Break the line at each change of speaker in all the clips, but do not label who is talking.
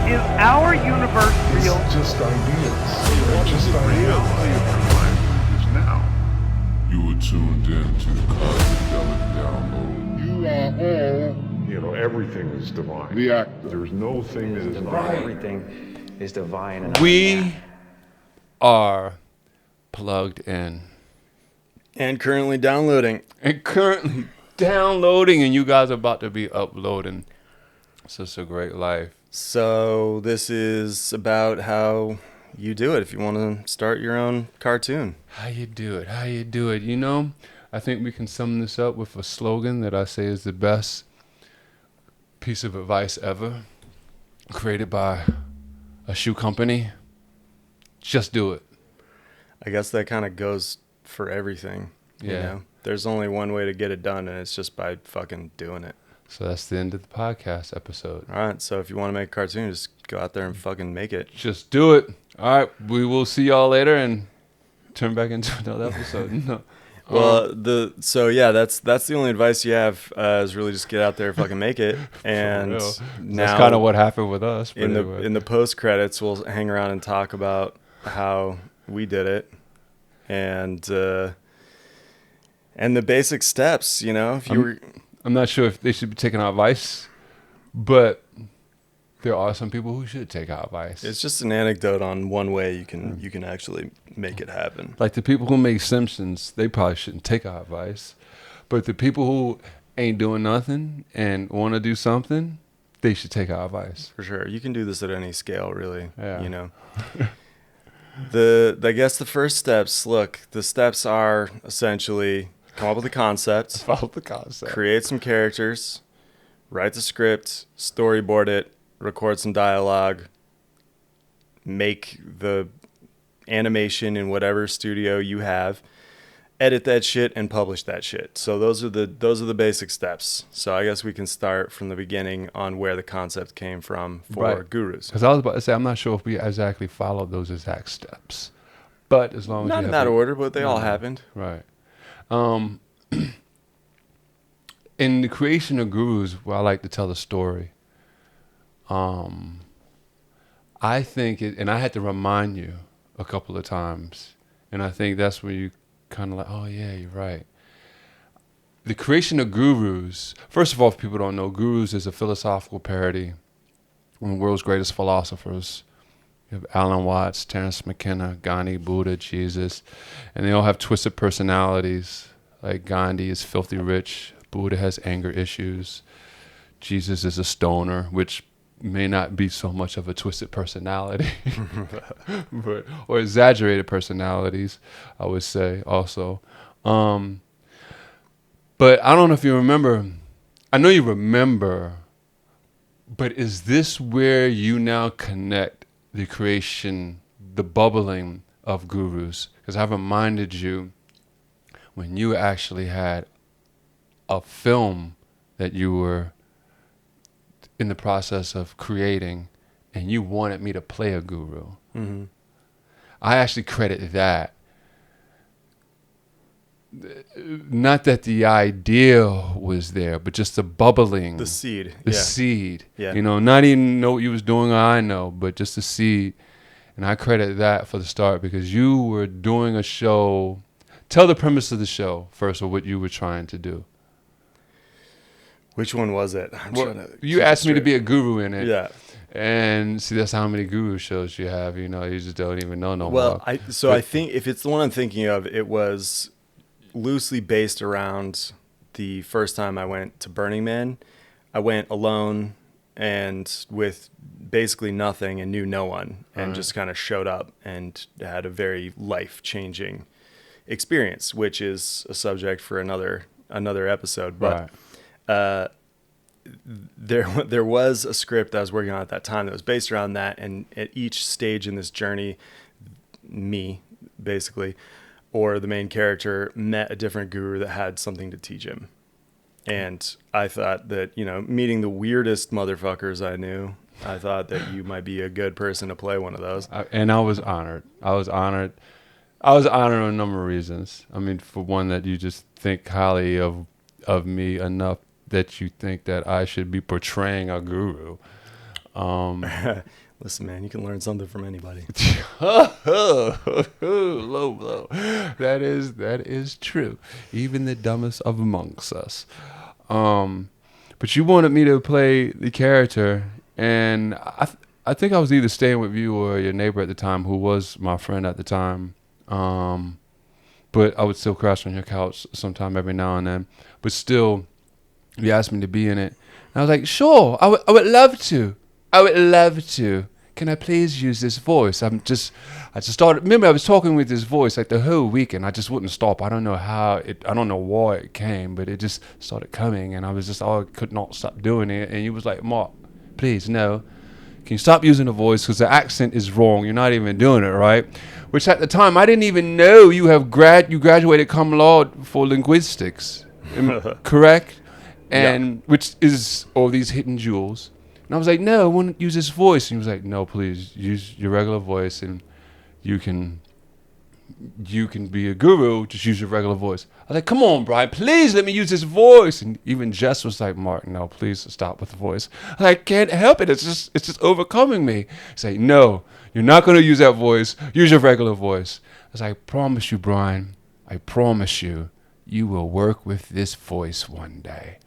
Is our universe real?
It's just ideas. They're just ideas.
Is now. You are tuned in to Psychedelic Download.
You are all.
You know, everything is divine.
The actor.
There's no thing that is not.
Everything is divine. And
We are plugged in
And currently downloading.
and currently downloading, and you guys are about to be uploading. Such a great life.
So this is about how you do it if you want to start your own cartoon.
How you do it? How you do it? You know, I think we can sum this up with a slogan that I say is the best piece of advice ever, created by a shoe company. Just do it.
I guess that kind of goes for everything. You
Yeah.
know? There's only one way to get it done, and it's just by fucking doing it.
So that's the end of the podcast episode.
All right, so if you want to make a cartoon, just go out there and fucking make it.
Just do it. All right, we will see y'all later and turn back into another episode. No.
Well, that's the only advice you have is really just get out there and fucking make it. And
real.
now
That's kind of what happened with us.
in
pretty
the
much.
in the post credits, we'll hang around and talk about how we did it, and the basic steps. You know, if you were.
I'm not sure if they should be taking our advice, but there are some people who should take our advice.
It's just an anecdote on one way you can actually make it happen.
Like the people who make Simpsons, they probably shouldn't take our advice. But the people who ain't doing nothing and want to do something, they should take our advice.
For sure. You can do this at any scale, really.
Yeah.
You know. I guess the first steps, look, the steps are essentially come up with a concept,
Follow the concept.
create some characters, write the script, storyboard it, record some dialogue, make the animation in whatever studio you have, edit that shit, and publish that shit. So those are the basic steps. So I guess we can start from the beginning on where the concept came from for
Right.
Gurus.
Because I was about to say, I'm not sure if we exactly followed those exact steps. But as long as
Not
you
in
have
that
the-
order, but they all
No.
happened.
Right. In the creation of Gurus, where I like to tell the story, I think it, and I had to remind you a couple of times, and I think that's where you kind of like, oh yeah, you're right. The creation of Gurus, first of all, if people don't know, Gurus is a philosophical parody on the world's greatest philosophers. You have Alan Watts, Terence McKenna, Gandhi, Buddha, Jesus, and they all have twisted personalities. Like Gandhi is filthy rich, Buddha has anger issues, Jesus is a stoner, which may not be so much of a twisted personality, or exaggerated personalities, I would say also. But I don't know if you remember. I know you remember, but is this where you now connect the creation, the bubbling of Gurus? Because I've reminded you when you actually had a film that you were in the process of creating and you wanted me to play a guru.
Mm-hmm.
I actually credit that. Not that the idea was there, but just the bubbling.
The seed.
The
yeah.
seed.
Yeah.
You know, not even know what you was doing, or I know, but just the seed. And I credit that for the start because you were doing a show. Tell the premise of the show first, or what you were trying to do.
Which one was it?
You asked me to be a guru in it.
Yeah.
And see, that's how many guru shows you have. You know, you just don't even know no
Well,
more.
I think if it's the one I'm thinking of, it was loosely based around the first time I went to Burning Man. I went alone and with basically nothing and knew no one, and just kind of showed up and had a very life-changing experience, which is a subject for another episode. But there was a script I was working on at that time that was based around that, and at each stage in this journey, me basically, or the main character, met a different guru that had something to teach him. And I thought that, you know, meeting the weirdest motherfuckers I knew, I thought that you might be a good person to play one of those.
And I was honored. I was honored on a number of reasons. I mean, for one, that you just think highly of me enough that you think that I should be portraying a guru.
Listen, man, you can learn something from anybody.
Low blow. That is true. Even the dumbest of amongst us. But you wanted me to play the character, and I think I was either staying with you or your neighbor at the time, who was my friend at the time. But I would still crash on your couch sometime every now and then. But still, you asked me to be in it. And I was like, sure, I would love to. I would love to. Can I please use this voice? I just started. Remember, I was talking with this voice like the whole weekend. I just wouldn't stop. I don't know I don't know why it came, but it just started coming, and I could not stop doing it. And you was like, Mark, please, no. Can you stop using the voice? Because the accent is wrong. You're not even doing it right. Which at the time, I didn't even know you graduated cum laude for linguistics. Correct? And which is all these hidden jewels. And I was like, no, I wouldn't use this voice. And he was like, no, please use your regular voice, and you can be a guru. Just use your regular voice. I was like, come on, Brian, please let me use this voice. And even Jess was like, Mark, no, please stop with the voice. I can't help it. It's just overcoming me. He's like, no, you're not going to use that voice. Use your regular voice. I was like, I promise you, Brian, I promise you, you will work with this voice one day.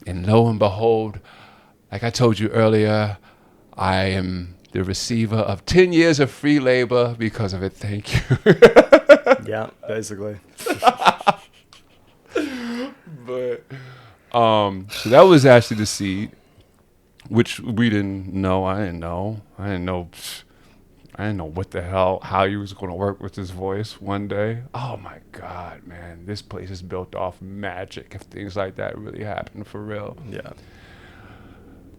And lo and behold, like I told you earlier, I am the receiver of 10 years of free labor because of it. Thank you.
Yeah, basically.
But so that was actually the seed, which we didn't know. I didn't know what the hell, how you was going to work with this voice one day. Oh my God, man, this place is built off magic. If things like that really happen for real.
Yeah.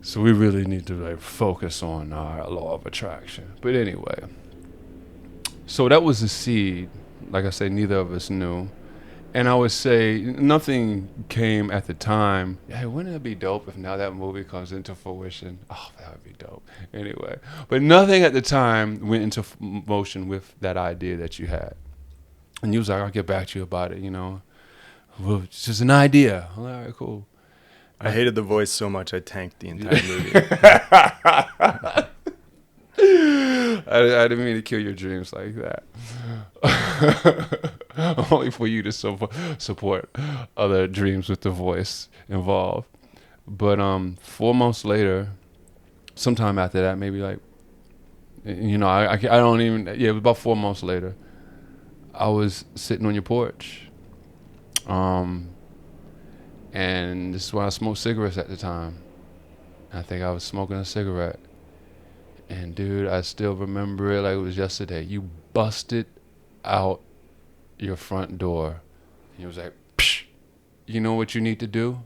So we really need to like focus on our law of attraction. But anyway, so that was the seed. Like I say, neither of us knew. And I would say nothing came at the time. Hey, wouldn't it be dope if now that movie comes into fruition? Oh, that would be dope. Anyway, but nothing at the time went into motion with that idea that you had. And you was like, I'll get back to you about it, Well, it's just an idea. All right, cool.
I hated the voice so much I tanked the entire movie.
I didn't mean to kill your dreams like that. Only for you to support other dreams with the voice involved. But 4 months later, sometime after that, maybe like, I don't even, it was about 4 months later, I was sitting on your porch. And this is when I smoked cigarettes at the time. I think I was smoking a cigarette. And dude, I still remember it like it was yesterday. You busted out your front door. And you was like, psh, you know what you need to do?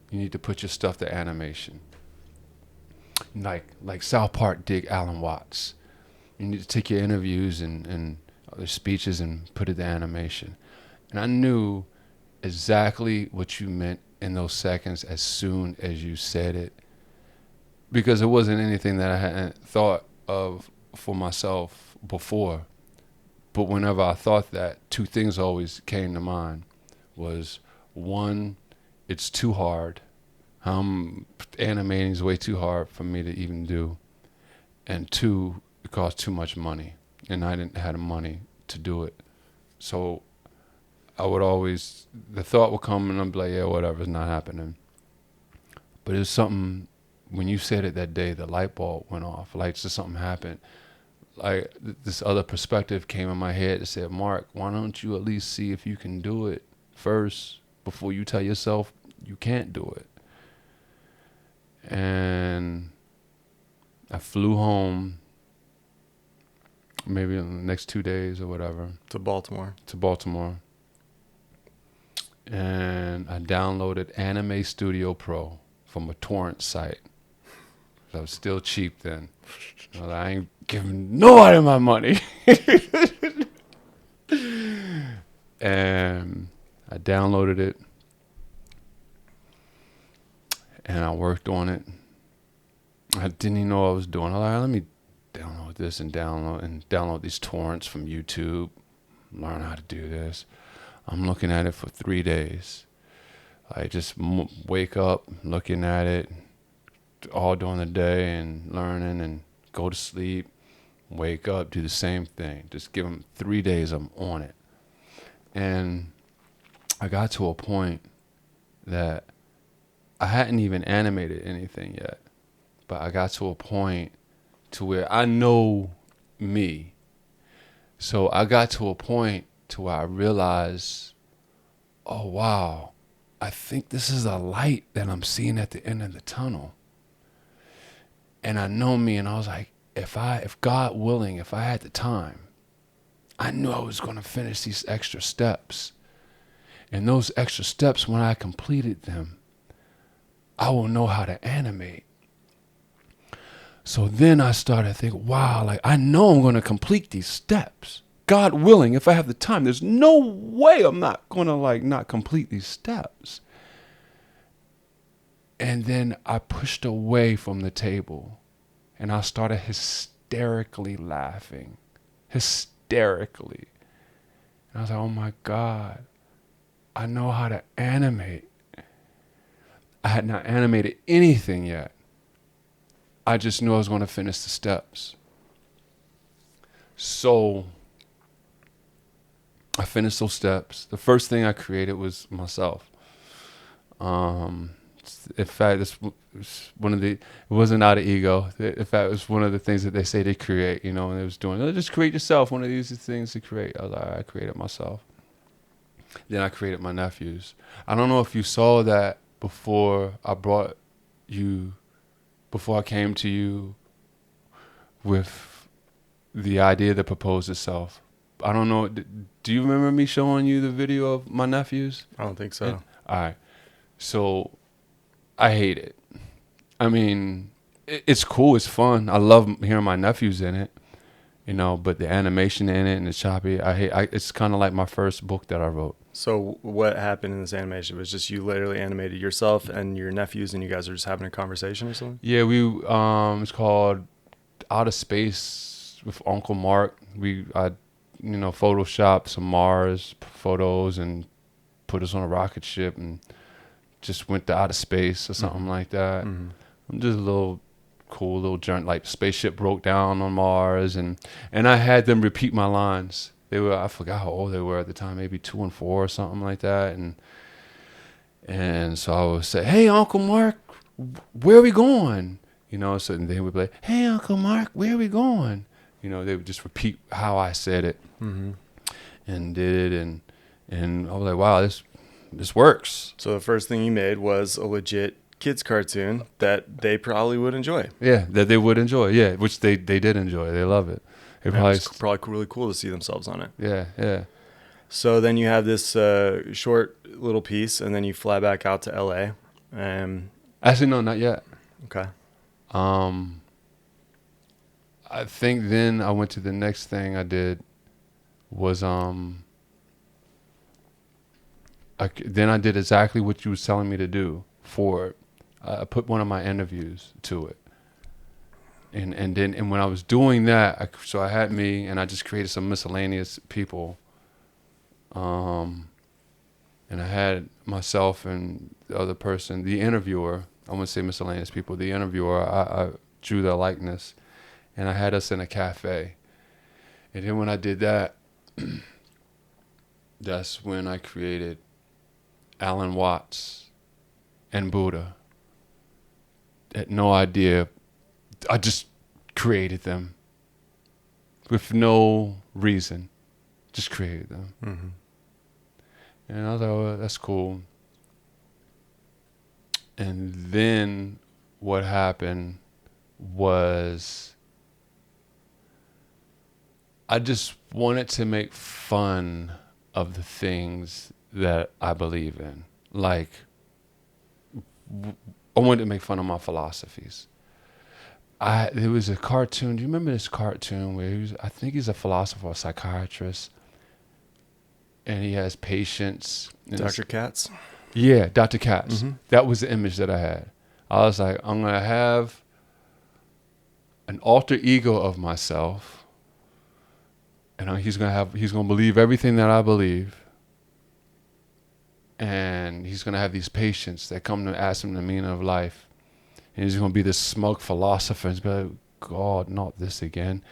You need to put your stuff to animation. Like South Park did Alan Watts. You need to take your interviews and other speeches and put it to animation. And I knew exactly what you meant in those seconds as soon as you said it, because it wasn't anything that I hadn't thought of for myself before. But whenever I thought that, two things always came to mind. Was one, it's too hard. Animating is way too hard for me to even do. And two, it costs too much money, and I didn't have the money to do it. So I would always, the thought would come and I'd be like, yeah, whatever, it's not happening. But it was something, when you said it that day, the light bulb went off. Like, just something happened. Like, this other perspective came in my head that said, Mark, why don't you at least see if you can do it first before you tell yourself you can't do it? And I flew home maybe in the next 2 days or whatever.
To Baltimore.
And I downloaded Anime Studio Pro from a torrent site. I was still cheap then. I ain't giving nobody my money. And I downloaded it. And I worked on it. I didn't even know what I was doing. I was like, let me download this and download these torrents from YouTube. Learn how to do this. I'm looking at it for 3 days. I just wake up looking at it, all during the day and learning and go to sleep, wake up, do the same thing. Just give them 3 days, I'm on it. And I got to a point that I hadn't even animated anything yet, but I got to a point to where I know me. So I got to a point to where I realized, oh wow, I think this is a light that I'm seeing at the end of the tunnel. And I know me, and I was like, if God willing, if I had the time, I knew I was going to finish these extra steps. And those extra steps, when I completed them, I will know how to animate. So then I started to think, wow, like I know I'm going to complete these steps. God willing, if I have the time, there's no way I'm not going to like not complete these steps. And then I pushed away from the table and I started hysterically laughing. Hysterically. And I was like, oh my God, I know how to animate. I had not animated anything yet. I just knew I was going to finish the steps. So I finished those steps. The first thing I created was myself. In fact, it's one of the, it wasn't out of ego. In fact, it was one of the things that they say they create, and they was doing, just create yourself, one of these things to create. I was like, I created myself. Then I created my nephews. I don't know if you saw that before I came to you with the idea that proposed itself. I don't know. Do you remember me showing you the video of my nephews?
I don't think so.
All right. So I hate it. I mean, it's cool. It's fun. I love hearing my nephews in it, but the animation in it and the choppy, it's kind of like my first book that I wrote.
So what happened in this animation? It was just you literally animated yourself and your nephews and you guys are just having a conversation or something?
Yeah, it's called Outer Space with Uncle Mark. I photoshopped some Mars photos and put us on a rocket ship and just went to outer space or something like that. Mm-hmm. I'm just a little cool little journey, like spaceship broke down on Mars and I had them repeat my lines. I forgot how old they were at the time, maybe 2 and 4 or something like that. And so I would say, hey, Uncle Mark, where are we going? So they would be like, hey, Uncle Mark, where are we going? They would just repeat how I said it and did it. And I was like, wow, this works.
So the first thing you made was a legit kids cartoon that they probably would enjoy.
Yeah, that they would enjoy. Yeah, which they did enjoy. They love it.
It's probably really cool to see themselves on it.
Yeah.
So then you have this short little piece, and then you fly back out to LA.
Actually, no, not yet.
Okay.
I think then I went to the next thing I did was then I did exactly what you was telling me to do for it. I put one of my interviews to it. And then when I was doing that, so I had me and I just created some miscellaneous people. And I had myself and the other person, the interviewer. I wouldn't say miscellaneous people. The interviewer, I drew their likeness, and I had us in a cafe. And then when I did that, that's when I created Alan Watts and Buddha. Had no idea. I just created them with no reason. Just created them. Mm-hmm. And I was like, oh, that's cool. And then what happened was I just wanted to make fun of the things that I believe in. Like, I wanted to make fun of my philosophies. There was a cartoon. Do you remember this cartoon where I think he's a philosopher, a psychiatrist, and he has patients.
Dr. Katz?
Yeah, Dr. Katz.
Mm-hmm.
That was the image that I had. I was like, I'm going to have an alter ego of myself, and he's going to believe everything that I believe. And he's going to have these patients that come to ask him the meaning of life. and he's gonna be this smug philosopher and be like, God, not this again.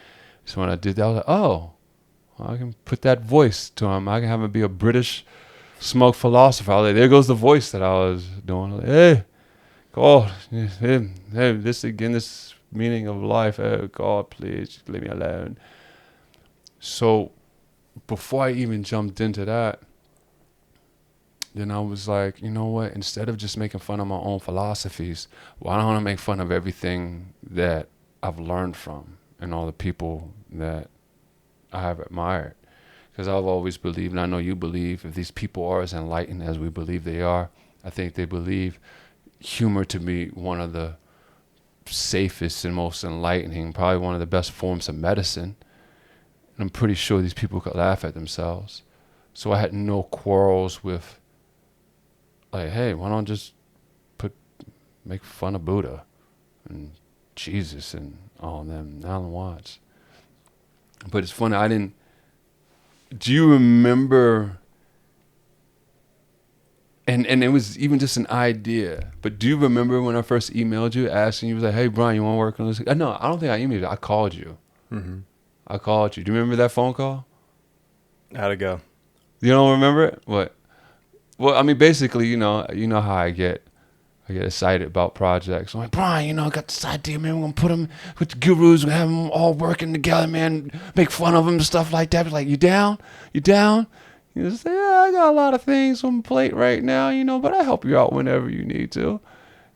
So when I did that, I was like, oh, I can put that voice to him. I can have him be a British smug philosopher. I was like, there goes the voice that I was doing. Like, hey, God, hey, this again, this meaning of life. Oh, God, please leave me alone. So before I even jumped into that, then I was like, you know what? Instead of just making fun of my own philosophies, why don't I make fun of everything that I've learned from and all the people that I have admired? Because I've always believed, and I know you believe, if these people are as enlightened as we believe they are, I think they believe humor to be one of the safest and most enlightening, probably one of the best forms of medicine. And I'm pretty sure these people could laugh at themselves. So I had no quarrels with, like, hey, why don't just make fun of Buddha and Jesus and all them, Alan Watts. But it's funny, do you remember, and it was even just an idea, but do you remember when I first emailed you asking you, was like, hey, Brian, you want to work on this? No, I don't think I emailed you. I called you.
Mm-hmm.
I called you. Do you remember that phone call?
How'd it go?
You don't remember it? What? Well, I mean, basically, you know how I get excited about projects. I'm like, Brian, I got this idea, man. We're going to put them with the gurus. We're going to have them all working together, man. Make fun of them and stuff like that. It's like, you down? You down? You just say, yeah, I got a lot of things on my plate right now, but I help you out whenever you need to.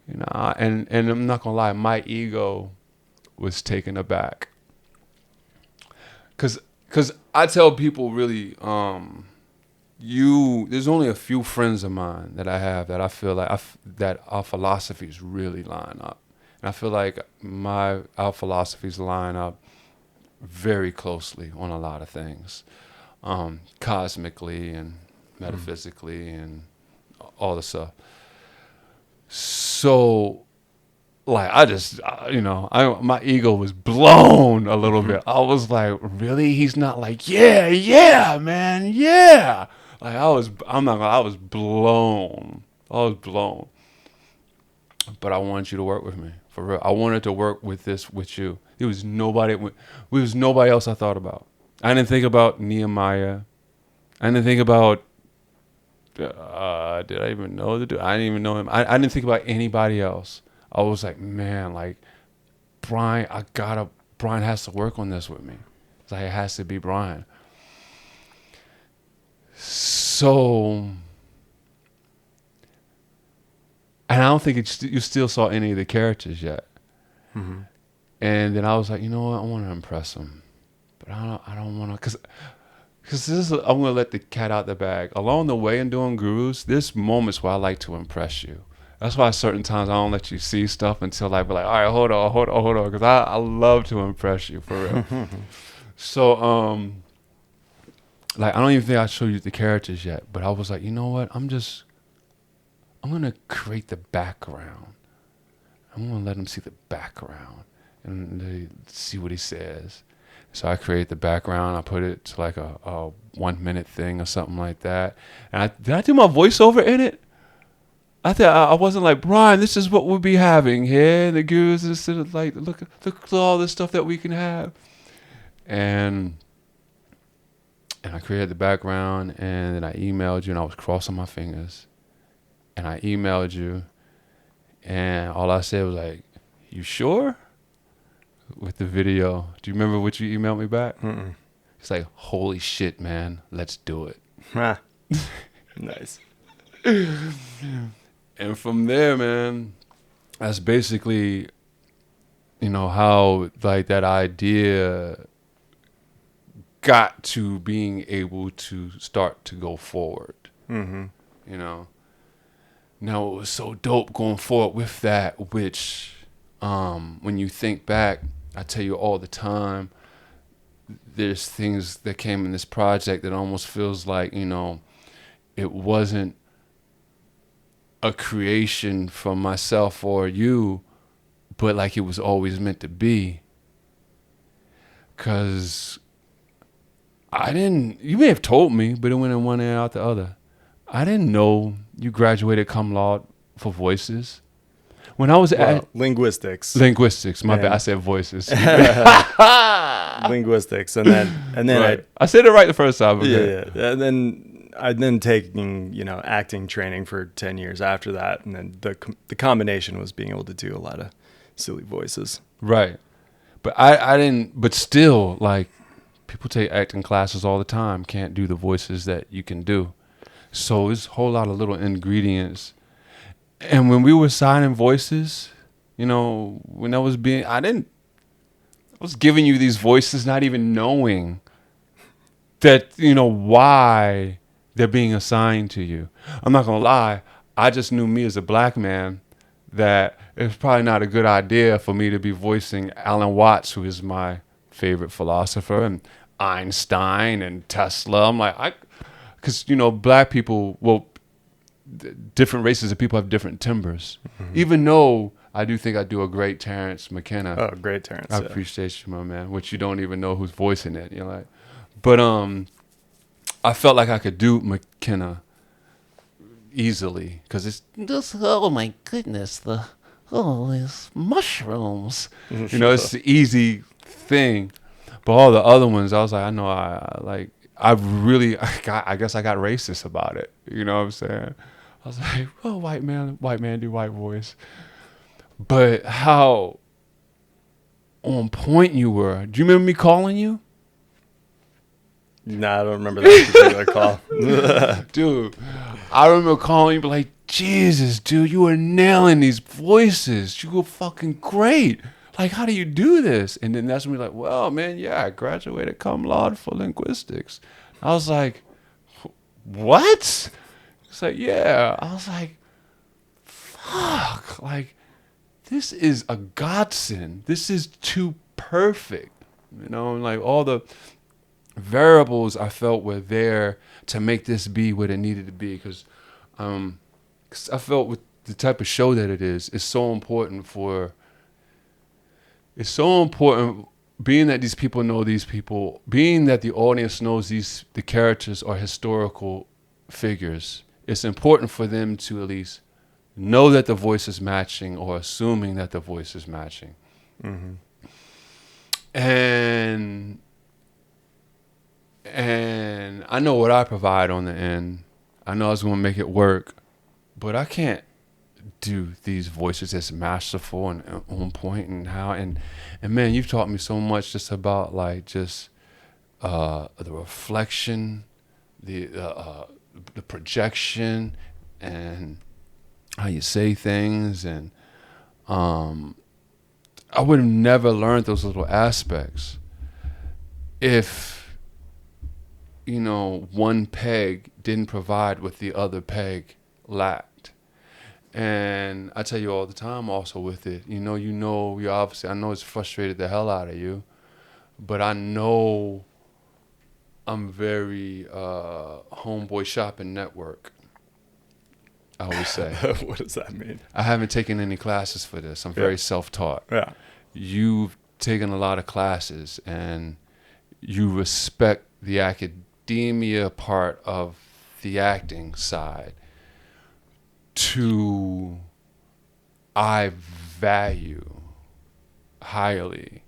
And I'm not going to lie, my ego was taken aback. Because I tell people really, there's only a few friends of mine that I have that I feel like that our philosophies really line up. And I feel like our philosophies line up very closely on a lot of things, cosmically and metaphysically and all the stuff. So, like, my ego was blown a little bit. I was like, really? He's not like, yeah, man, yeah. Like, I was blown. I was blown. But I wanted you to work with me, for real. I wanted to work with you. There was nobody else I thought about. I didn't think about Nehemiah. I didn't think about, did I even know the dude? I didn't even know him. I didn't think about anybody else. I was like, man, like, Brian has to work on this with me. It's like, it has to be Brian. So, and I don't think you still saw any of the characters yet. Mm-hmm. And then I was like, you know what? I want to impress him, but I don't want to, because I'm gonna let the cat out the bag. Along the way in doing Gurus, there's moments where I like to impress you. That's why certain times I don't let you see stuff until I be like, all right, hold on, because I love to impress you, for real. So, like, I don't even think I showed you the characters yet, but I was like, you know what? I'm going to create the background. I'm going to let him see the background and see what he says. So I create the background. I put it to like a 1 minute thing or something like that. And did I do my voiceover in it? I thought I wasn't like, Brian, this is what we'll be having here. The gurus is like, look at all this stuff that we can have. And I created the background, and then I emailed you, and I was crossing my fingers. And I emailed you, and all I said was like, you sure? With the video. Do you remember what you emailed me back?
Mm-mm.
It's like, holy shit, man, let's do it.
Nice.
And from there, man, that's basically, how, like, that idea got to being able to start to go forward.
Mm-hmm.
Now, it was so dope going forward with that, which, when you think back, I tell you all the time, there's things that came in this project that almost feels like, it wasn't a creation from myself or you, but like it was always meant to be. 'Cause you may have told me, but it went in one ear out the other. I didn't know you graduated cum laude for voices. when I was
linguistics.
Linguistics. My bad.
And-
I said voices.
Linguistics, and then
Right. I said it right the first time.
yeah,
Okay.
and then I'd then taking acting training for 10 years after that, and then the combination was being able to do a lot of silly voices.
Right. But I didn't. But still, like, people take acting classes all the time. Can't do the voices that you can do. So it's a whole lot of little ingredients. And when we were signing voices, when I was giving you these voices, not even knowing that, why they're being assigned to you. I'm not going to lie. I just knew me as a black man that it's probably not a good idea for me to be voicing Alan Watts, who is my favorite philosopher, and Einstein and Tesla. I'm like, because, black people, different races of people have different timbers. Mm-hmm. Even though I do think I do a great Terrence McKenna.
Oh, great Terrence.
I appreciate you, my man, which you don't even know who's voicing it. But I felt like I could do McKenna easily because it's just, oh my goodness, these mushrooms. It's the easy thing. But all the other ones, I was like, I guess I got racist about it. You know what I'm saying? I was like, oh, white man do white voice. But how on point you were. Do you remember me calling you?
Nah, I don't remember that particular call.
Dude, I remember calling you, but like, Jesus, dude, you were nailing these voices. You were fucking great. Like, how do you do this? And then that's when we're like, well, man, yeah, I graduated cum laude for linguistics. I was like, what? It's like, yeah. I was like, fuck. Like, this is a godsend. This is too perfect. Like all the variables I felt were there to make this be what it needed to be. Because I felt with the type of show that it is, it's so important being that these people know these people, being that the audience knows the characters are historical figures. It's important for them to at least know that the voice is matching or assuming that the voice is matching. Mm-hmm. And I know what I provide on the end. I know I was going to make it work, but I can't do these voices as masterful and on point and how and man, you've taught me so much just about like just the reflection, the projection, and how you say things, and I would have never learned those little aspects if one peg didn't provide what the other peg lacked. And I tell you all the time also with it, you're obviously, I know it's frustrated the hell out of you, but I know I'm very homeboy shopping network, I always say.
What does that mean?
I haven't taken any classes for this. I'm very self-taught.
Yeah.
You've taken a lot of classes and you respect the academia part of the acting side. I value highly.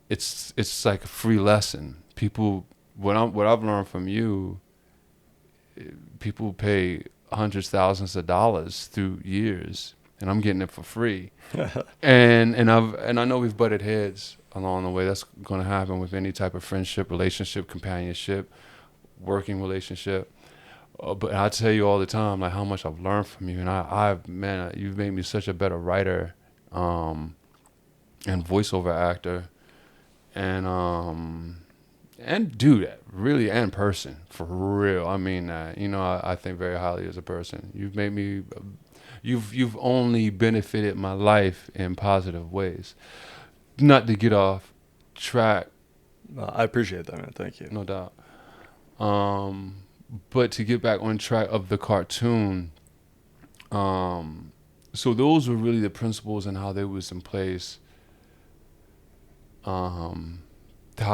It's like a free lesson. People, what I've learned from you, people pay hundreds, thousands of dollars through years, and I'm getting it for free. and I know we've butted heads along the way. That's going to happen with any type of friendship, relationship, companionship, working relationship. But I tell you all the time, like how much I've learned from you, and man, you've made me such a better writer, and voiceover actor, and dude, really, and person, for real. I mean that. I think very highly as a person. You've made me, you've only benefited my life in positive ways. Not to get off track.
I appreciate that, man. Thank you.
No doubt. But to get back on track of the cartoon, so those were really the principles and how they was in place. How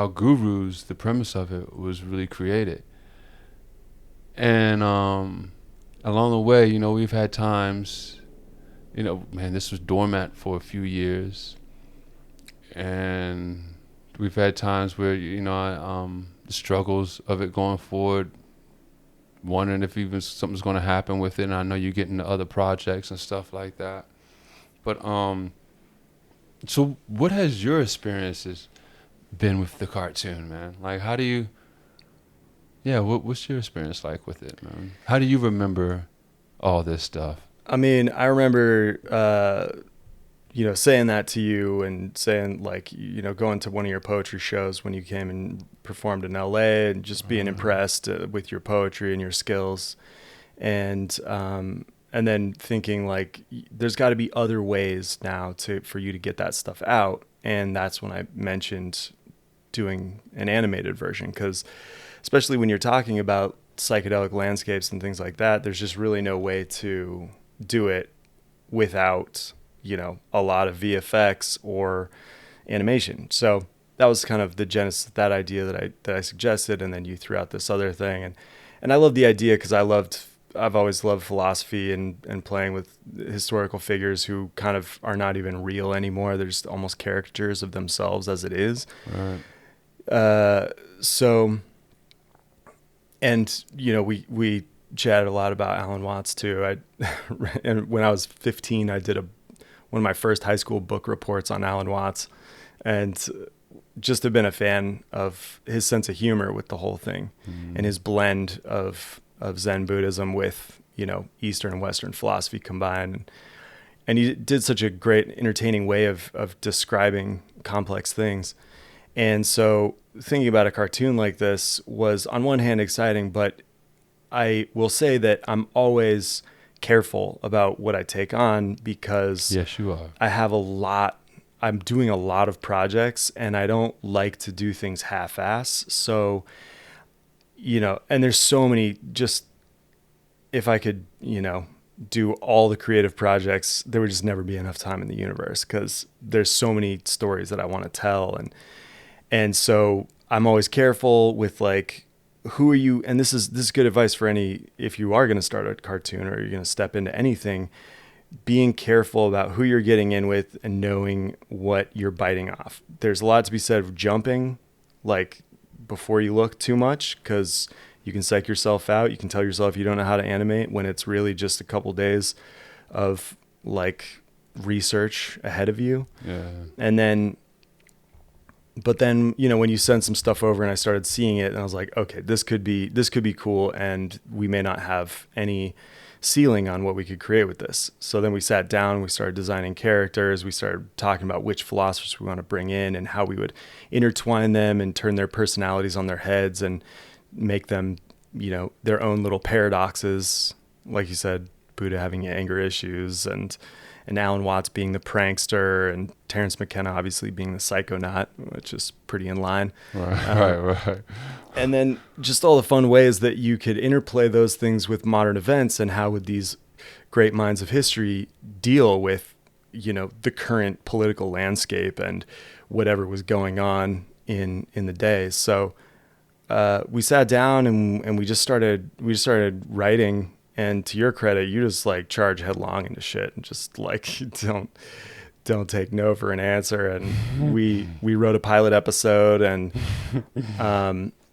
Gurus, the premise of it, was really created. And along the way, we've had times you know, man, this was dormant for a few years, and we've had times where, you know, the struggles of it going forward, wondering if even something's going to happen with it. And I know you get into other projects and stuff like that. But so what has your experiences been with the cartoon, man? Like, how do you? Yeah, what's your experience like with it, man? How do you remember all this stuff?
I mean, I remember, you know, saying that to you and saying, like, you know, going to one of your poetry shows when you came and performed in LA and just being impressed with your poetry and your skills. And then thinking, like, there's got to be other ways now for you to get that stuff out. And that's when I mentioned doing an animated version, because especially when you're talking about psychedelic landscapes and things like that, there's just really no way to do it without, you know, a lot of VFX or animation. So that was kind of the genesis of that idea that I suggested, and then you threw out this other thing, and I love the idea because I've always loved philosophy and playing with historical figures who kind of are not even real anymore. They're just almost caricatures of themselves as it is. Right. So, and you know, we chatted a lot about Alan Watts too. And when I was 15, I did one of my first high school book reports on Alan Watts, and just have been a fan of his sense of humor with the whole thing, and his blend of Zen Buddhism with, you know, Eastern and Western philosophy combined. And he did such a great, entertaining way of describing complex things. And so thinking about a cartoon like this was on one hand exciting, but I will say that I'm always careful about what I take on, because
yes, you are.
I'm doing a lot of projects, and I don't like to do things half-ass. So, you know, and there's so many, just if I could, you know, do all the creative projects, there would just never be enough time in the universe, because there's so many stories that I want to tell. And so I'm always careful with, like, who are you? And this is good advice for if you are going to start a cartoon or you're going to step into anything, being careful about who you're getting in with and knowing what you're biting off. There's a lot to be said of jumping, like, before you look too much, because you can psych yourself out. You can tell yourself you don't know how to animate when it's really just a couple days of, like, research ahead of you.
Yeah.
But then, you know, when you send some stuff over and I started seeing it, and I was like, okay, this could be cool, and we may not have any ceiling on what we could create with this. So then we sat down, we started designing characters, we started talking about which philosophers we want to bring in and how we would intertwine them and turn their personalities on their heads and make them, you know, their own little paradoxes. Like you said, Buddha having anger issues, and Alan Watts being the prankster, and Terrence McKenna obviously being the psychonaut, which is pretty in line.
Right.
And then just all the fun ways that you could interplay those things with modern events, and how would these great minds of history deal with, you know, the current political landscape and whatever was going on in the day. So we sat down and we just started writing. And to your credit, you just, like, charge headlong into shit and just, like, don't take no for an answer. And we wrote a pilot episode and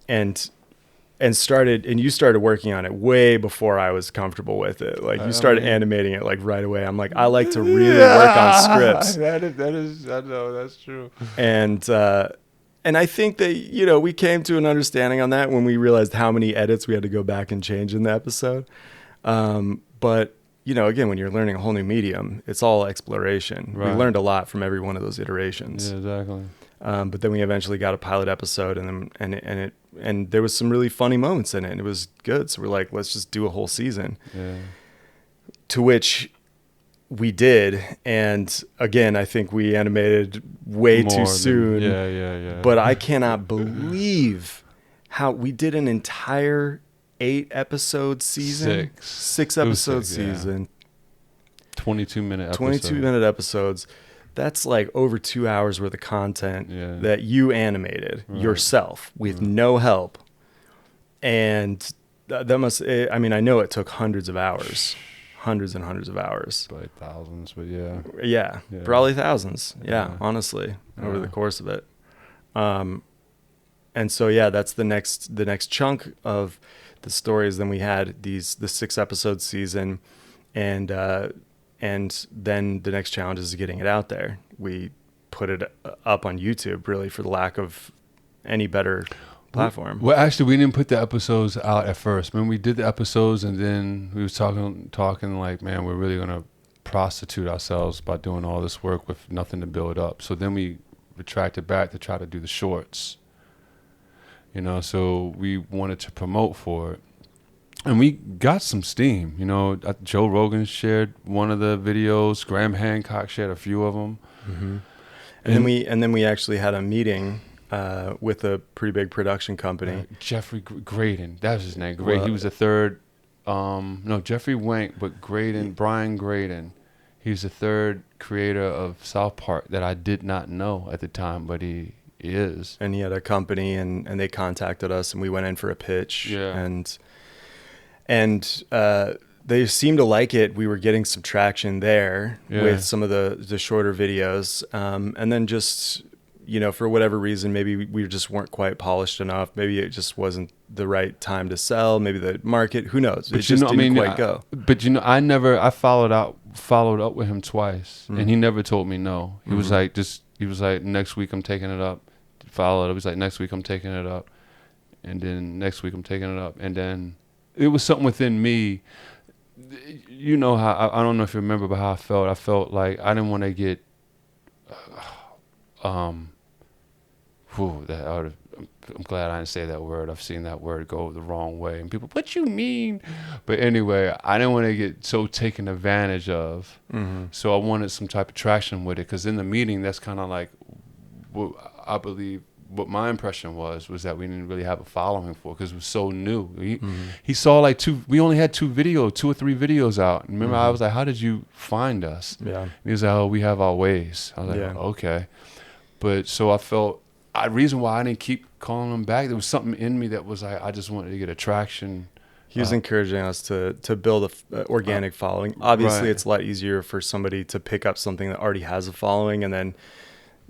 you started working on it way before I was comfortable with it. Like, you started animating it, like, right away. I'm like, I like to really work on scripts.
That is, I know, that's true.
And I think that, you know, we came to an understanding on that when we realized how many edits we had to go back and change in the episode. But, you know, again, when you're learning a whole new medium, it's all exploration. Right. We learned a lot from every one of those iterations.
Yeah, exactly.
But then we eventually got a pilot episode, and there was some really funny moments in it, and it was good. So we're like, let's just do a whole season. Yeah. To which we did, and again, I think we animated way too soon.
Yeah.
But I cannot believe how we did an entire 8-episode season, six episode season,
22-minute
episodes. That's like over 2 hours worth of content that you animated yourself with no help. And that must, I mean, I know it took hundreds of hours hundreds and hundreds of hours.
Like thousands, but yeah.
Yeah,
Yeah.
probably thousands. Yeah,
Yeah.
honestly, over the
Yeah.
course of it. And so yeah, that's the next chunk of the stories. Then we had the 6-episode season, and then the next challenge is getting it out there. We put it up on YouTube, really, for the lack of any better platform.
Well, actually, we didn't put the episodes out at first. When we did the episodes, and then we was talking like, man, we're really gonna prostitute ourselves by doing all this work with nothing to build up. So then we retracted back to try to do the shorts. You know, so we wanted to promote for it, and we got some steam. You know, Joe Rogan shared one of the videos. Graham Hancock shared a few of them.
Mm-hmm. And then we actually had a meeting with a pretty big production company.
Jeffrey Graydon, that was his name.
Well,
he was the third. No, Jeffrey Wank, but Graydon, Brian Graydon. He's the third creator of South Park that I did not know at the time, but he is.
And he had a company, and they contacted us, and we went in for a pitch.
Yeah.
And they seemed to like it. We were getting some traction there with some of the shorter videos. And then just, you know, for whatever reason, maybe we just weren't quite polished enough. Maybe it just wasn't the right time to sell. Maybe the market, who knows? It just didn't quite go.
But you know, I followed up with him twice, and he never told me no. He was like, next week I'm taking it up. Followed up. He was like, next week I'm taking it up, and then next week I'm taking it up, and then it was something within me. You know how I don't know if you remember, but how I felt. I felt like I didn't want to get. I'm glad I didn't say that word. I've seen that word go the wrong way, and people, what you mean? But anyway, I didn't want to get so taken advantage of.
Mm-hmm.
So I wanted some type of traction with it, because in the meeting, that's kind of like what I believe. What my impression was that we didn't really have a following for, because it was so new. He saw like we only had 2 or 3 videos out. And remember, I was like, how did you find us?
Yeah.
And he was like, oh, we have our ways. I was like, okay. But so I felt, reason why I didn't keep calling him back, there was something in me that was like, I just wanted to get attraction.
He was encouraging us to build a organic following. Obviously,
Right.
it's a lot easier for somebody to pick up something that already has a following, and then,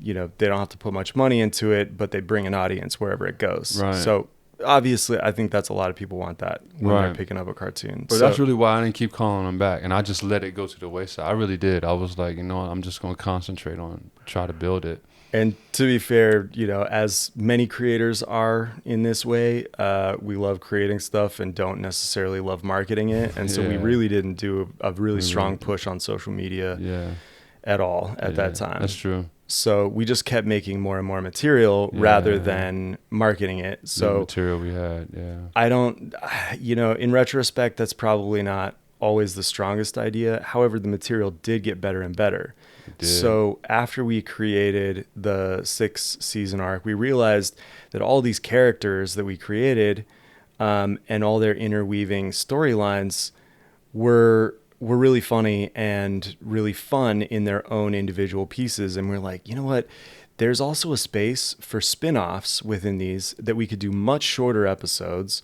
you know, they don't have to put much money into it, but they bring an audience wherever it goes.
Right.
So obviously, I think that's a lot of people want that when they're
Right.
picking up a cartoon.
But
So-
that's really why I didn't keep calling him back, and I just let it go to the wayside. I really did. I was like, you know what, I'm just going to concentrate on try to build it.
And to be fair, you know, as many creators are in this way, we love creating stuff and don't necessarily love marketing it. And so we
Yeah.
really didn't do a really strong push on social media
Yeah.
at all at that time.
That's true.
So we just kept making more and more material rather than marketing it.
The
So
material we had, yeah.
I don't, you know, in retrospect, that's probably not always the strongest idea. However, the material did get better and better.
did.
So after we created the 6-season arc, we realized that all these characters that we created and all their interweaving storylines were really funny and really fun in their own individual pieces. And we're like, you know what? There's also a space for spin-offs within these that we could do much shorter episodes.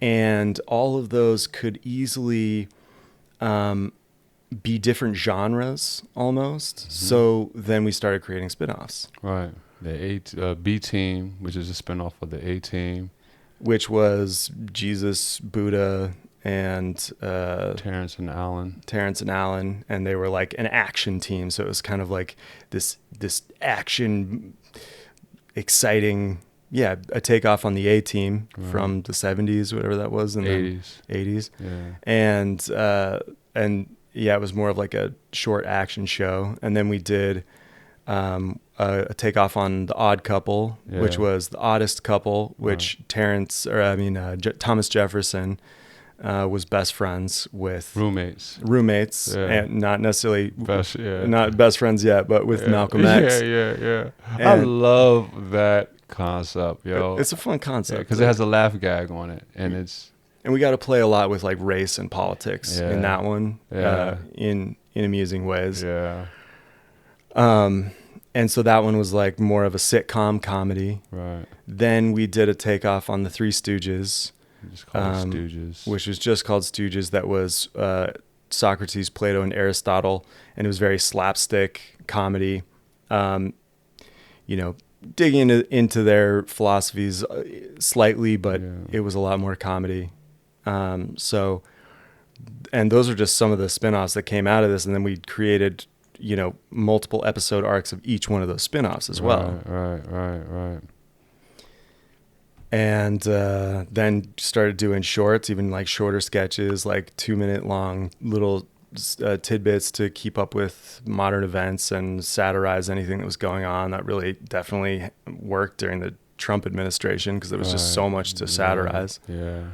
And all of those could easily be different genres almost.
Mm-hmm.
So then we started creating spin-offs,
Right. The B Team, which is a spinoff of the A Team.
which was Jesus, Buddha, and
Terrence and Alan.
Terrence and Alan, and they were like an action team. So it was kind of like this action, exciting, a takeoff on the A Team from the 70s, whatever that was, and
80s.
Yeah. And it was more of like a short action show. And then we did a takeoff on The Odd Couple, which was The Oddest Couple, which Thomas Jefferson was best friends with.
Roommates.
And not necessarily
Best,
not best friends yet, but with Malcolm X.
Yeah. I
And-
love that concept, yo.
It's a fun concept
because it has a laugh gag on it, and it's
and we got to play a lot with like race and politics in that one, in amusing ways.
yeah,
And so that one was like more of a sitcom comedy.
right.
Then we did a takeoff on the Three Stooges,
Just call it Stooges.
which was just called Stooges. That was Socrates, Plato, and Aristotle, and it was very slapstick comedy. Digging into their philosophies slightly, but it was a lot more comedy. And those are just some of the spinoffs that came out of this, and then we created, multiple episode arcs of each one of those spinoffs as well.
Right.
And then started doing shorts, even like shorter sketches, like 2-minute long little tidbits to keep up with modern events and satirize anything that was going on. That really definitely worked during the Trump administration because there was just so much to satirize.
Yeah.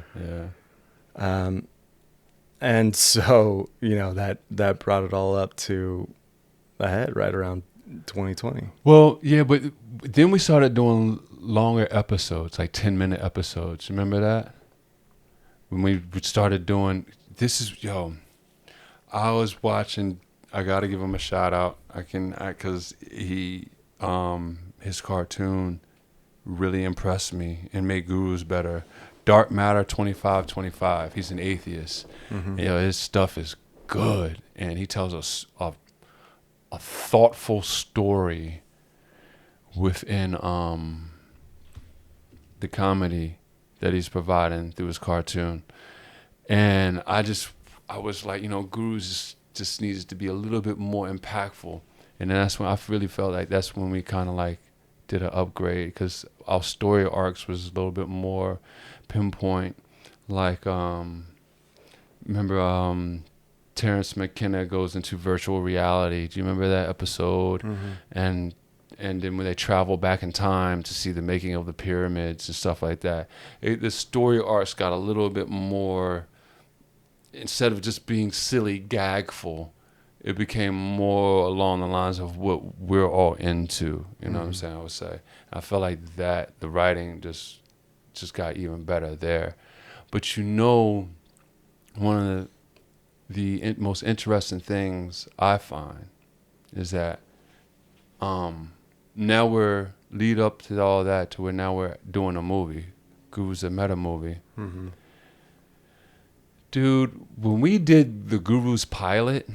And so, that brought it all up to ahead right around 2020.
Well, yeah, but then we started doing longer episodes, like 10-minute episodes. Remember that? When we started doing, I was watching, I got to give him a shout out. Because he, his cartoon really impressed me and made Gurus better. Dark Matter 2525. He's an atheist.
Mm-hmm.
His stuff is good, and he tells us a thoughtful story within the comedy that he's providing through his cartoon. And I was like, Gurus just needs to be a little bit more impactful. And that's when I really felt like that's when we kind of like did an upgrade, because our story arcs was a little bit more pinpoint. Like, remember Terrence McKenna goes into virtual reality. Do you remember that episode?
Mm-hmm.
And then when they travel back in time to see the making of the pyramids and stuff like that, the story arcs got a little bit more, instead of just being silly, gagful, it became more along the lines of what we're all into. You know what I'm saying? I would say. I felt like that the writing just got even better there. But one of the most interesting things I find is that now we're lead up to all that to where now we're doing a movie. Guru's a meta movie.
Mm-hmm.
Dude, when we did the Guru's pilot,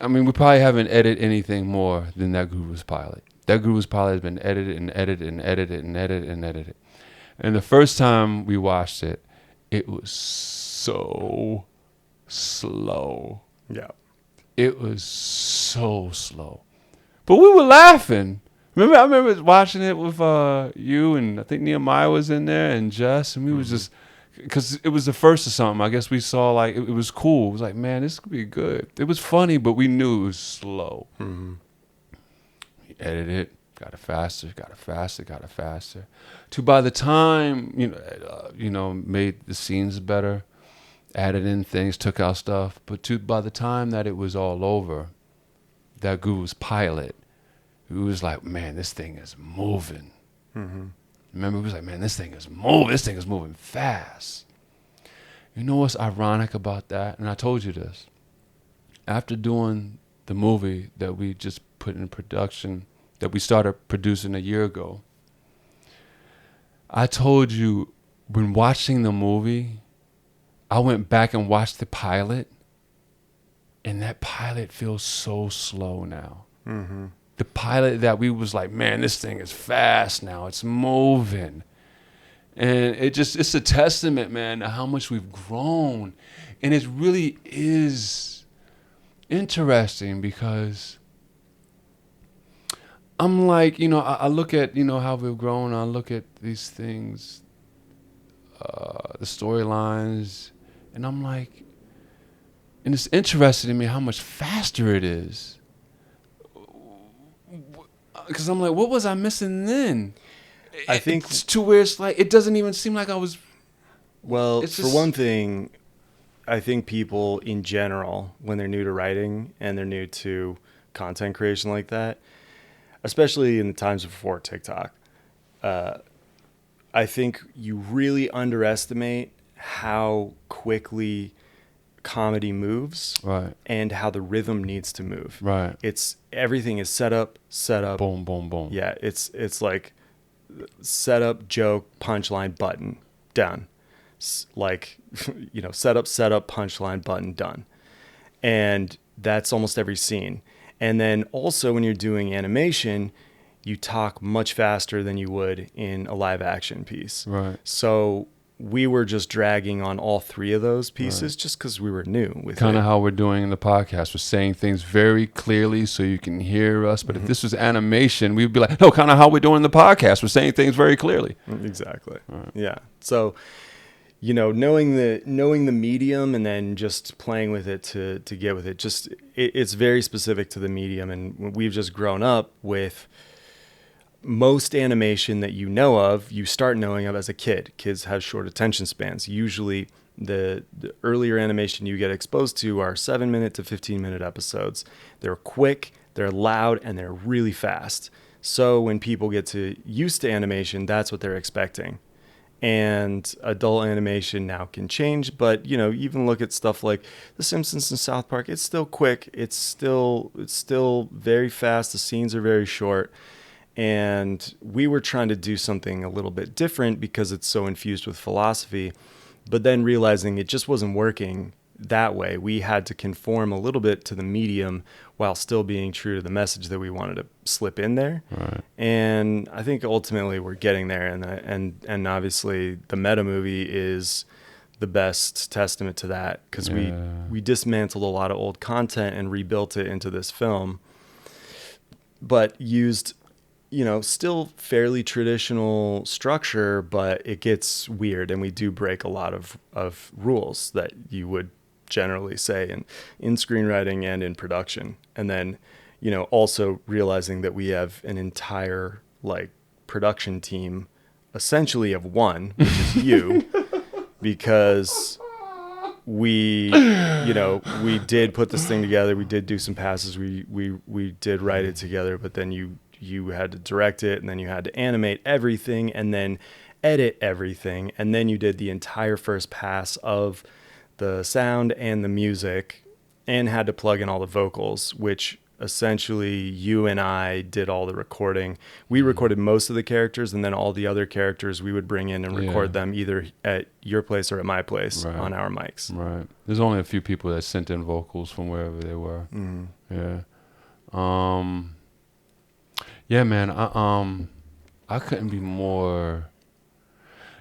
I mean, we probably haven't edited anything more than that Guru's pilot. That Guru's pilot has been edited and edited and edited and edited and edited. And the first time we watched it, it was so slow.
Yeah.
It was so slow. But we were laughing. I remember watching it with you, and I think Nehemiah was in there, and Jess, and we was just, because it was the first of something. I guess we saw, like, it was cool. It was like, man, this could be good. It was funny, but we knew it was slow.
Mm-hmm.
We edited it, got it faster. To by the time, made the scenes better, added in things, took out stuff. But by the time that it was all over, that Guru's pilot, it was like, man, this thing is moving.
Mm-hmm.
Remember, it was like, man, this thing is moving. This thing is moving fast. You know what's ironic about that? And I told you this. After doing the movie that we just put in production, that we started producing a year ago, I told you, when watching the movie, I went back and watched the pilot, and that pilot feels so slow now.
Mm-hmm.
The pilot that we was like, man, this thing is fast now. It's moving. And it's a testament, man, to how much we've grown. And it really is interesting, because I'm like, I look at, how we've grown. I look at these things, the storylines, and I'm like, and it's interesting to me how much faster it is. Because I'm like, what was I missing then?
I think
it's to where it's like, it doesn't even seem like I was.
Well,
it's
for
just,
one thing, I think people in general, when they're new to writing and they're new to content creation like that, especially in the times before TikTok, I think you really underestimate how quickly comedy moves,
right,
and how the rhythm needs to move.
Right.
Everything is set up,
boom, boom, boom.
Yeah, it's like set up, joke, punchline, button, done. Like, set up, punchline, button, done. And that's almost every scene. And then also when you're doing animation, you talk much faster than you would in a live action piece.
Right.
So we were just dragging on all three of those pieces just because we were new with
Kind
it.
of how we're doing in the podcast. We're saying things very clearly so you can hear us. But if this was animation, we'd be like, no, kind of how we're doing in the podcast. We're saying things very clearly.
Exactly. Yeah. So, you know, knowing the medium and then just playing with it to get with it, just it's very specific to the medium. And we've just grown up with most animation that you know of, you start knowing of as a kid. Kids have short attention spans. Usually the earlier animation you get exposed to are 7-minute to 15-minute episodes. They're quick, they're loud, and they're really fast. So when people get used to animation, that's what they're expecting. And adult animation now can change, but you know, even look at stuff like The Simpsons and South Park, it's still quick, it's still very fast, the scenes are very short. And we were trying to do something a little bit different because it's so infused with philosophy, but then realizing it just wasn't working that way. We had to conform a little bit to the medium while still being true to the message that we wanted to slip in there.
Right.
And I think ultimately we're getting there. And obviously the meta movie is the best testament to that, because we dismantled a lot of old content and rebuilt it into this film, but used, you know, still fairly traditional structure, but it gets weird, and we do break a lot of rules that you would generally say in screenwriting and in production. And then, you know, also realizing that we have an entire like production team essentially of one, which is you, because we did put this thing together. We did do some passes. We did write it together, but then you had to direct it, and then you had to animate everything, and then edit everything, and then you did the entire first pass of the sound and the music, and had to plug in all the vocals, which essentially you and I did all the recording. We recorded most of the characters, and then all the other characters we would bring in and record them either at your place or at my place on our mics.
Right. There's only a few people that sent in vocals from wherever they were.
Mm-hmm.
Yeah. Yeah, man, I couldn't be more,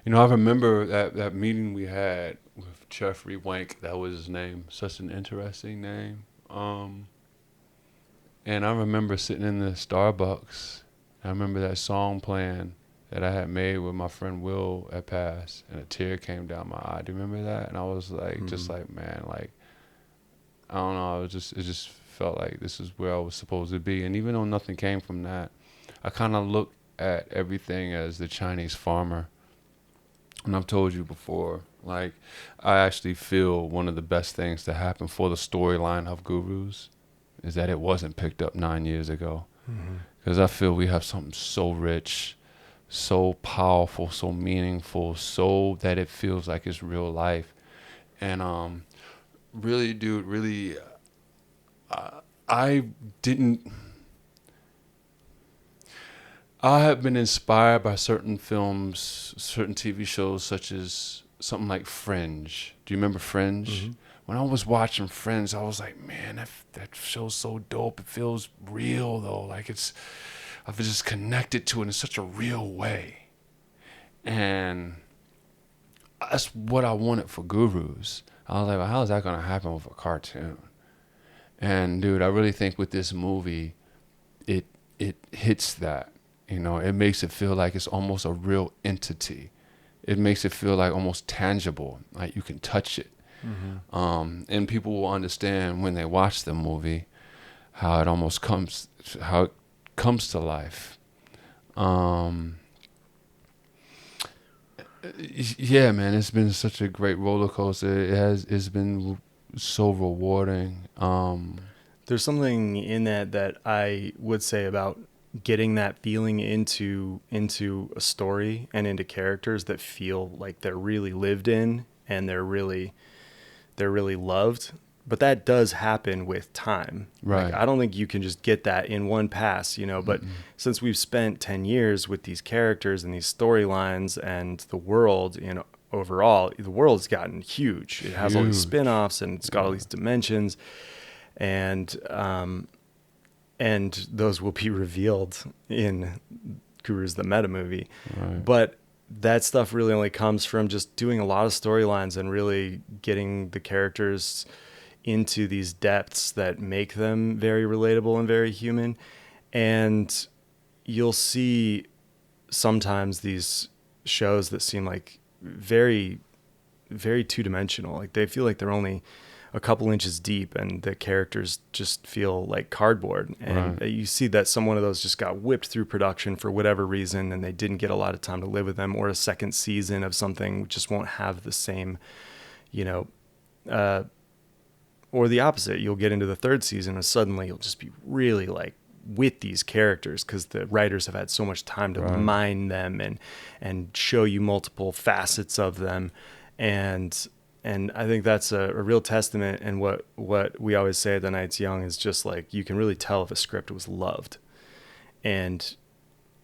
you know, I remember that meeting we had with Jeffrey Wank, that was his name, such an interesting name. And I remember sitting in the Starbucks, I remember that song playing that I had made with my friend Will at Pass, and a tear came down my eye. Do you remember that? And I was like, just like, man, like, I don't know, it just felt like this is where I was supposed to be. And even though nothing came from that, I kind of look at everything as the Chinese farmer. And I've told you before, like, I actually feel one of the best things to happen for the storyline of Gurus is that it wasn't picked up 9 years ago. Because I feel we have something so rich, so powerful, so meaningful, so that it feels like it's real life. And really, dude, really, I have been inspired by certain films, certain TV shows, such as something like Fringe. Do you remember Fringe? Mm-hmm. When I was watching Fringe, I was like, man, that show's so dope. It feels real, though. Like I've just connected to it in such a real way. And that's what I wanted for Gurus. I was like, well, how is that going to happen with a cartoon? And, dude, I really think with this movie, it hits that. You know, it makes it feel like it's almost a real entity. It makes it feel like almost tangible, like you can touch it. Mm-hmm. And people will understand when they watch the movie how it comes to life. Yeah, man, it's been such a great roller coaster. It's been so rewarding.
There's something in that I would say about getting that feeling into a story and into characters that feel like they're really lived in and they're really loved. But that does happen with time.
Right.
Like, I don't think you can just get that in one pass, you know, but since we've spent 10 years with these characters and these storylines and the world, you know, overall, the world's gotten huge. It has all these
Huge.
spin-offs, and it's got all these dimensions, and those will be revealed in Guru's the Meta movie.
Right.
But that stuff really only comes from just doing a lot of storylines and really getting the characters into these depths that make them very relatable and very human. And you'll see sometimes these shows that seem like very, very two-dimensional. Like they feel like they're only a couple inches deep, and the characters just feel like cardboard. And
Right.
you see that one of those just got whipped through production for whatever reason, and they didn't get a lot of time to live with them, or a second season of something just won't have the same, or the opposite. You'll get into the third season and suddenly you'll just be really like with these characters because the writers have had so much time to
Right.
mine them and show you multiple facets of them. And I think that's a real testament. And what we always say at The Night's Young is just like, you can really tell if a script was loved. And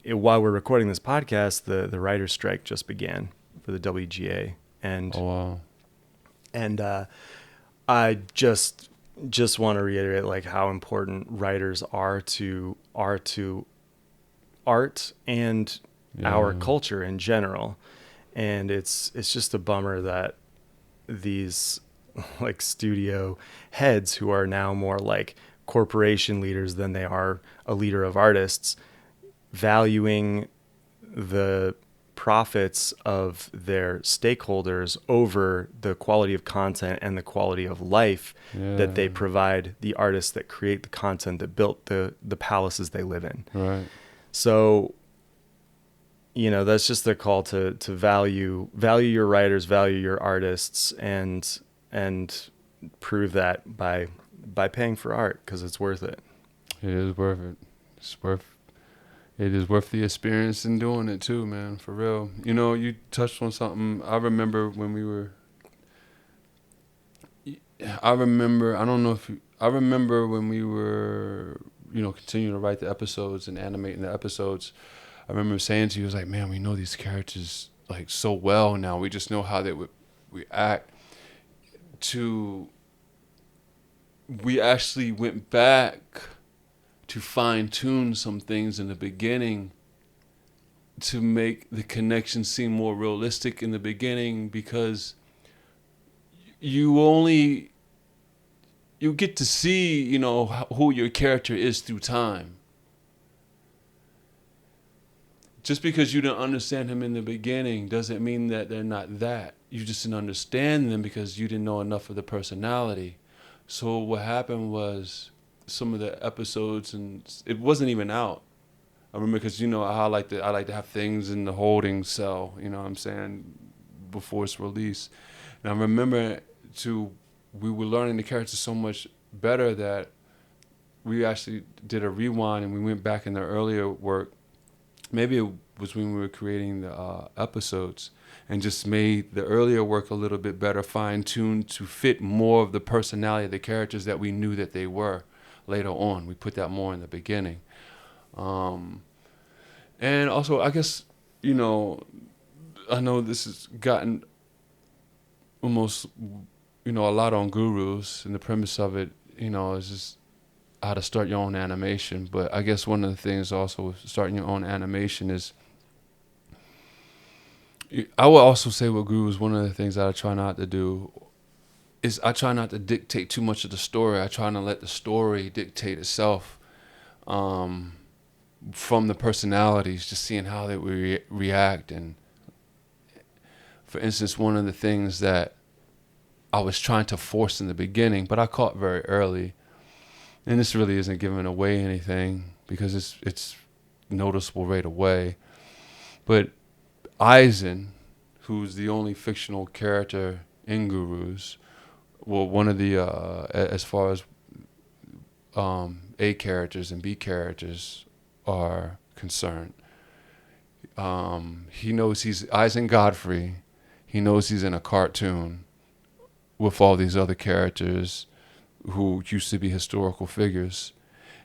while we're recording this podcast, the writer's strike just began for the WGA. And,
Oh, wow.
and I just want to reiterate like how important writers are to art and our culture in general. And it's just a bummer that these like studio heads, who are now more like corporation leaders than they are a leader of artists, valuing the profits of their stakeholders over the quality of content and the quality of life that they provide the artists that create the content that built the palaces they live in.
Right.
So, that's just the call to value your writers, value your artists, and prove that by paying for art, because it's worth it.
It is worth it. It is worth the experience in doing it too, man, for real. You touched on something. I remember when we were, I remember when we were, continuing to write the episodes and animating the episodes. I remember saying to you, I was like, man, we know these characters like so well now. We just know how they would react to. We actually went back to fine tune some things in the beginning to make the connection seem more realistic in the beginning, because you get to see, who your character is through time. Just because you didn't understand him in the beginning doesn't mean that they're not that. You just didn't understand them because you didn't know enough of the personality. So what happened was, some of the episodes, and it wasn't even out. I remember, because I like to have things in the holding cell, what I'm saying, before it's released. And I remember we were learning the characters so much better that we actually did a rewind, and we went back in the earlier work. Maybe it was when we were creating the episodes, and just made the earlier work a little bit better, fine-tuned to fit more of the personality of the characters that we knew that they were later on. We put that more in the beginning. And also, I guess, I know this has gotten almost, a lot on gurus, and the premise of it, is just how to start your own animation. But I guess one of the things also with starting your own animation is, I will also say with gurus, one of the things that I try not to do is I try not to dictate too much of the story. I try not to let the story dictate itself, from the personalities, just seeing how they react. And for instance, one of the things that I was trying to force in the beginning, but I caught very early, and this really isn't giving away anything because it's noticeable right away, but Eisen, who's the only fictional character in Gurus, well, one of the, as far as A characters and B characters are concerned, he knows he's Eisen Godfrey. He knows he's in a cartoon with all these other characters who used to be historical figures.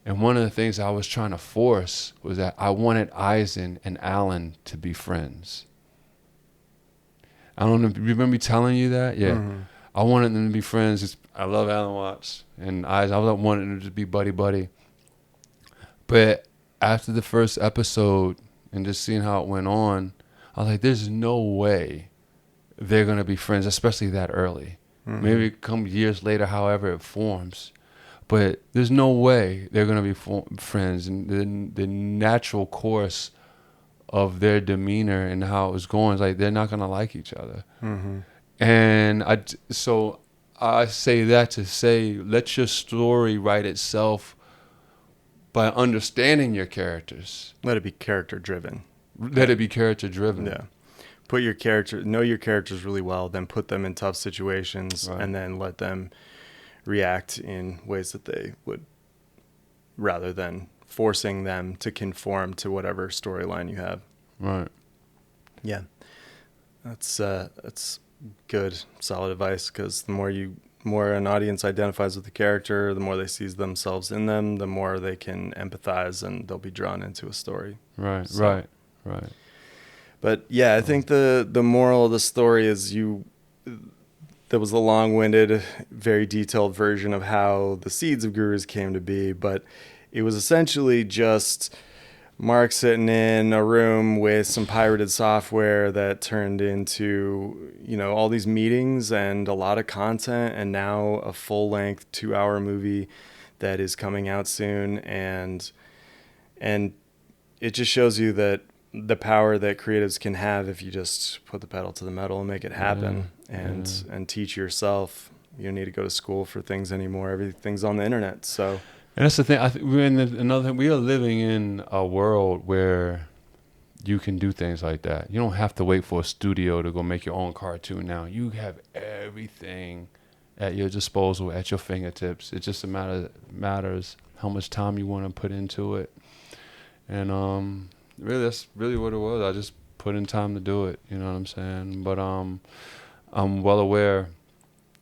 And one of the things I was trying to force was that I wanted Eisen and Alan to be friends. I don't know. You remember me telling you that? Yeah.
Mm-hmm.
I wanted them to be friends. I love Alan Watts, and I wanted them to be buddy. But after the first episode and just seeing how it went on, I was like, there's no way they're going to be friends, especially that early.
Mm-hmm.
Maybe come years later, however it forms. But there's no way they're going to be friends. And the natural course of their demeanor and how it was going is like they're not going to like each other.
Mm-hmm.
And so I say that to say, let your story write itself by understanding your characters.
Let it be character driven.
Let it be character driven.
Yeah. Know your characters really well, then put them in tough situations,
Right.
and then let them react in ways that they would, rather than forcing them to conform to whatever storyline you have.
Right.
Yeah. That's good, solid advice, because the more an audience identifies with the character, the more they see themselves in them, the more they can empathize and they'll be drawn into a story.
Right.
So-
Right.
But yeah, I think the moral of the story is there was a long-winded, very detailed version of how the seeds of gurus came to be, but it was essentially just Mark sitting in a room with some pirated software that turned into, all these meetings and a lot of content, and now a full-length 2-hour movie that is coming out soon, and it just shows you that the power that creatives can have if you just put the pedal to the metal and make it happen, and teach yourself. You don't need to go to school for things anymore. Everything's on the internet. So,
And that's the thing. I think another thing. We are living in a world where you can do things like that. You don't have to wait for a studio to go make your own cartoon now. You have everything at your disposal, at your fingertips. It just matters how much time you want to put into it. And really, that's really what it was. I just put in time to do it. You know what I'm saying? But I'm well aware,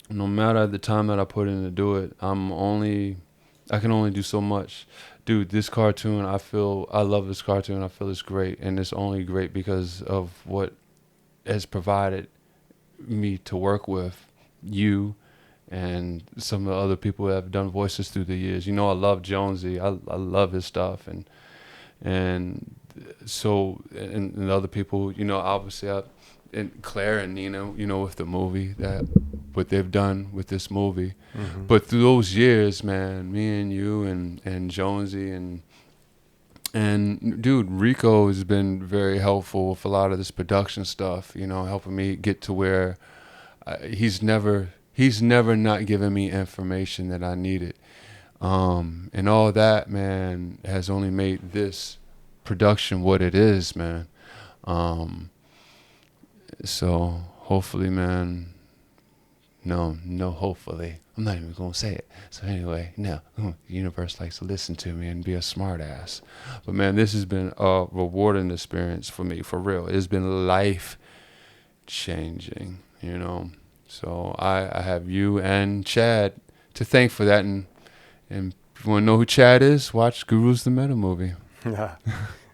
no matter the time that I put in to do it, I can only do so much. Dude, this cartoon, I love this cartoon. I feel it's great, and it's only great because of what has provided me to work with you and some of the other people that have done voices through the years. I love Jonesy. I love his stuff, and so and other people, obviously and Claire and Nina, with the movie, what they've done with this movie.
mm-hmm.
But through those years, man, me and you and Jonesy and dude, Rico has been very helpful with a lot of this production stuff, helping me get to where he's never not given me information that I needed. And all that, man, has only made this production what it is, man. So hopefully, man, no, hopefully. I'm not even going to say it. So anyway, no, the universe likes to listen to me and be a smart ass. But man, this has been a rewarding experience for me, for real. It's been life changing, So I have you and Chad to thank for that. And if you want to know who Chad is, watch Gurus the Meta movie.
Yeah,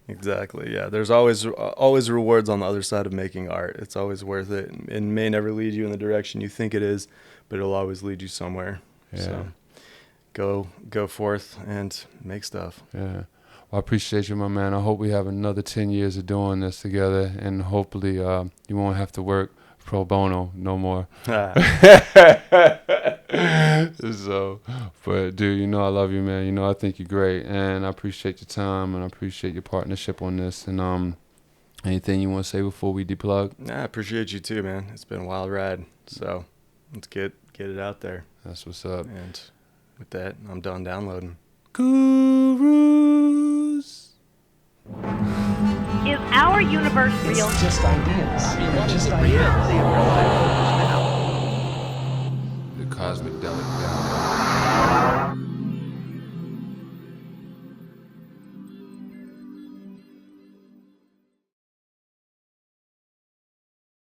exactly. Yeah, there's always rewards on the other side of making art. It's always worth it. It may never lead you in the direction you think it is, but it'll always lead you somewhere.
Yeah.
So go forth and make stuff.
Yeah. Well, I appreciate you, my man. I hope we have another 10 years of doing this together, and hopefully you won't have to work pro bono no more. So, but dude, I love you, man. I think you're great, and I appreciate your time, and I appreciate your partnership on this. And anything you want to say before we deplug?
I appreciate you too, man. It's been a wild ride. So let's get it out there.
That's what's up.
And with that, I'm done downloading.
Gurus.
Is our universe real?
It's just ideas. They're just
The
ideas.
reality of real life is now.
The cosmic delic.